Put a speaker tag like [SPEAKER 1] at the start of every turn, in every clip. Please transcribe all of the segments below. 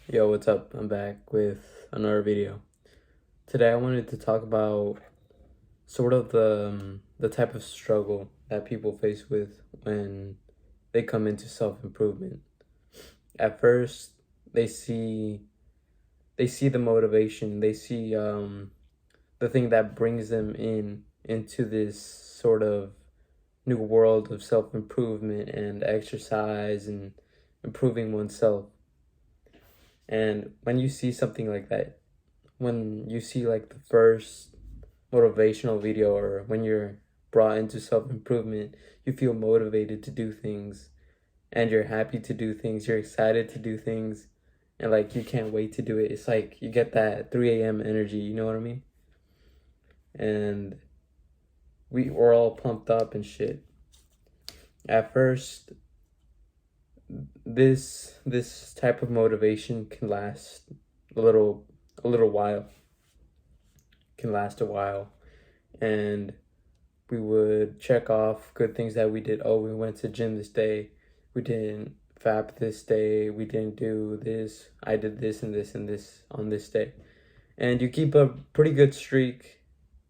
[SPEAKER 1] Yo, what's up? I'm back with another video. Today I wanted to talk about sort of the type of struggle that people face with when they come into self-improvement. At first, they see they see the motivation, they see the thing that brings them into this sort of new world of self-improvement and exercise and improving oneself. And when you see something like that, when you see like the first motivational video or when you're brought into self-improvement, you feel motivated to do things and you're happy to do things, you're excited to do things, and like you can't wait to do it. It's like you get that 3 a.m. energy, you know what I mean? And we're all pumped up and shit. At first, this type of motivation can last a little while. Can last a while. And we would check off good things that we did. Oh, we went to gym this day. We didn't fap this day. We didn't do this. I did this and this and this on this day. And you keep a pretty good streak.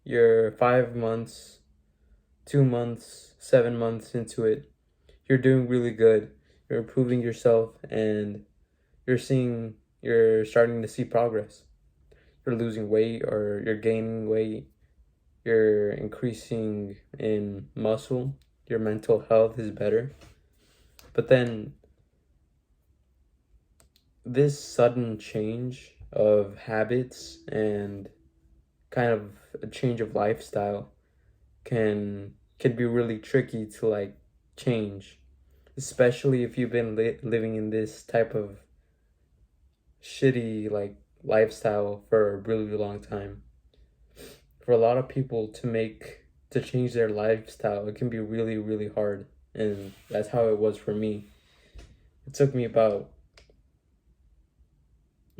[SPEAKER 1] You're 5 months, 2 months, 7 months into it. You're doing really good. You're improving yourself and you're starting to see progress. You're losing weight or you're gaining weight, you're increasing in muscle, your mental health is better. But then this sudden change of habits and kind of a change of lifestyle can be really tricky to like change, especially if you've been living in this type of shitty like lifestyle for a really long time. For a lot of people to change their lifestyle, it can be really hard, and that's how it was for me. It took me about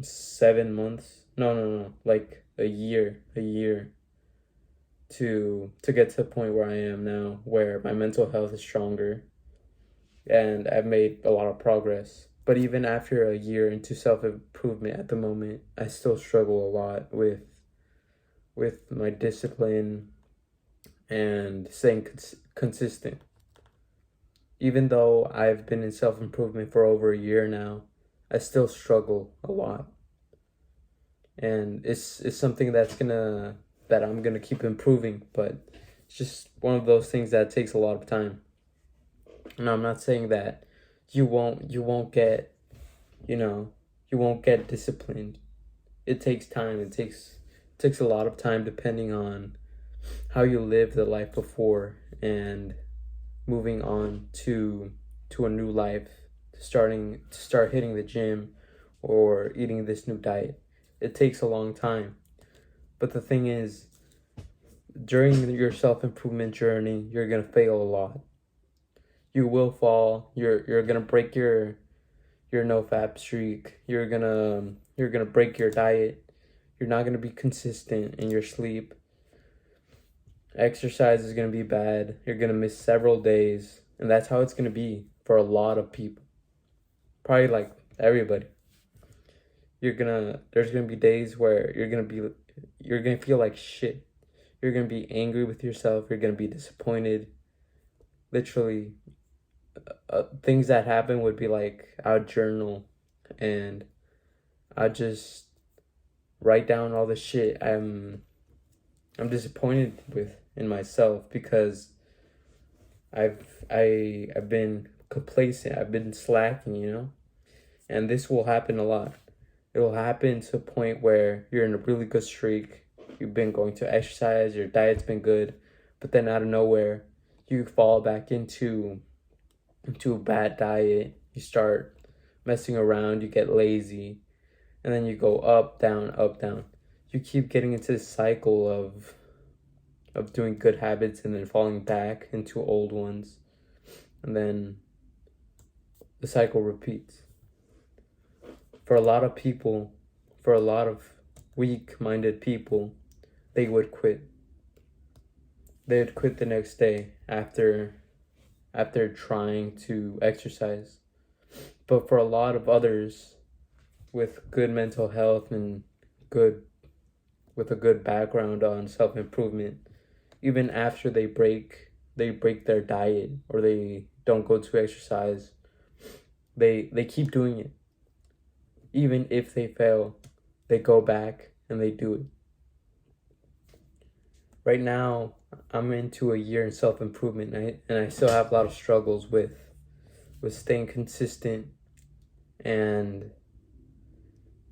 [SPEAKER 1] 7 months, no, like a year to get to the point where I am now, where my mental health is stronger and I've made a lot of progress. But even after a year into self-improvement, at the moment I still struggle a lot with my discipline and staying consistent. Even though I've been in self improvement for over a year now, I still struggle a lot. And it's something that I'm gonna keep improving, but it's just one of those things that takes a lot of time. And I'm not saying that you won't get, you know, you won't get disciplined. It takes time. It takes a lot of time depending on how you lived the life before and moving on to a new life, to start hitting the gym or eating this new diet. It takes a long time. But the thing is, during your self-improvement journey, you're going to fail a lot. You will fall. You're going to break your no fap streak. You're going to break your diet. You're not going to be consistent in your sleep. Exercise is going to be bad. You're going to miss several days. And that's how it's going to be for a lot of people. Probably like everybody. There's going to be days where you're going to feel like shit. You're going to be angry with yourself. You're going to be disappointed. Literally, things that happen would be like, I would journal and I just write down all the shit I'm disappointed with in myself because I've been complacent. I've been slacking, and this will happen a lot. It will happen to a point where you're in a really good streak. You've been going to exercise. Your diet's been good, but then out of nowhere, you fall back into a bad diet. You start messing around. You get lazy, and then you go up, down, up, down. You keep getting into this cycle of doing good habits and then falling back into old ones. And then the cycle repeats. For a lot of people, for a lot of weak-minded people, they would quit. They would quit the next day after trying to exercise. But for a lot of others, with good mental health and good with a good background on self-improvement, even after they break their diet or they don't go to exercise, they keep doing it. Even if they fail, they go back and they do it. Right now, I'm into a year in self-improvement, and I still have a lot of struggles with staying consistent and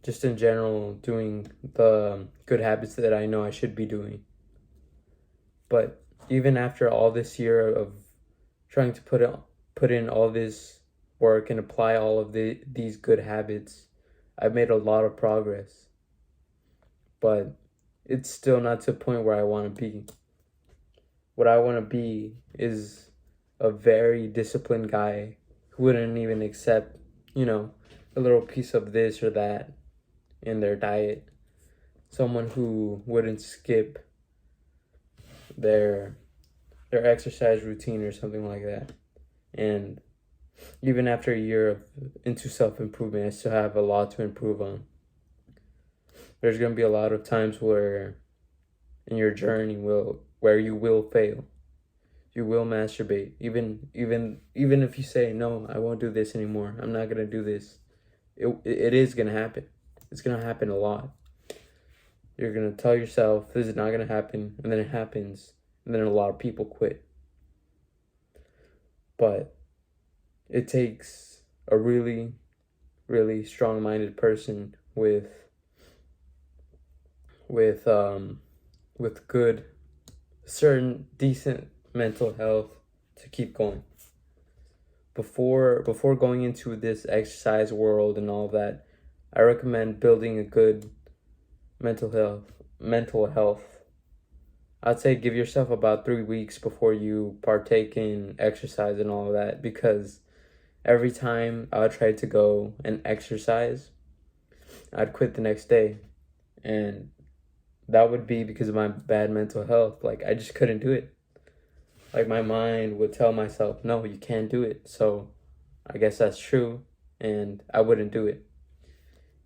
[SPEAKER 1] just in general doing the good habits that I know I should be doing. But even after all this year of trying to put in all this work and apply all of these good habits, I've made a lot of progress. But it's still not to the point where I want to be. What I want to be is a very disciplined guy who wouldn't even accept, a little piece of this or that in their diet. Someone who wouldn't skip their exercise routine or something like that. And even after a year into self-improvement, I still have a lot to improve on. There's going to be a lot of times where in your journey where you will fail. You will masturbate. Even if you say, no, I won't do this anymore. I'm not going to do this. It is going to happen. It's going to happen a lot. You're going to tell yourself this is not going to happen, and then it happens, and then a lot of people quit. But it takes a really, really strong-minded person with good, certain decent mental health to keep going. Before going into this exercise world and all that, I recommend building a good mental health. I'd say give yourself about 3 weeks before you partake in exercise and all of that, because every time I would try to go and exercise, I'd quit the next day. And that would be because of my bad mental health. Like, I just couldn't do it. Like, my mind would tell myself, no, you can't do it. So I guess that's true. And I wouldn't do it.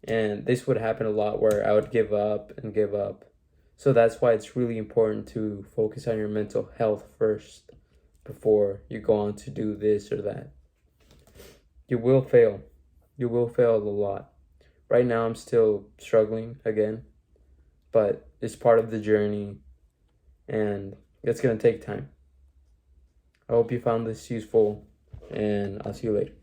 [SPEAKER 1] And this would happen a lot where I would give up and give up. So that's why it's really important to focus on your mental health first before you go on to do this or that. You will fail. You will fail a lot. Right now, I'm still struggling again, but it's part of the journey, and it's going to take time. I hope you found this useful, and I'll see you later.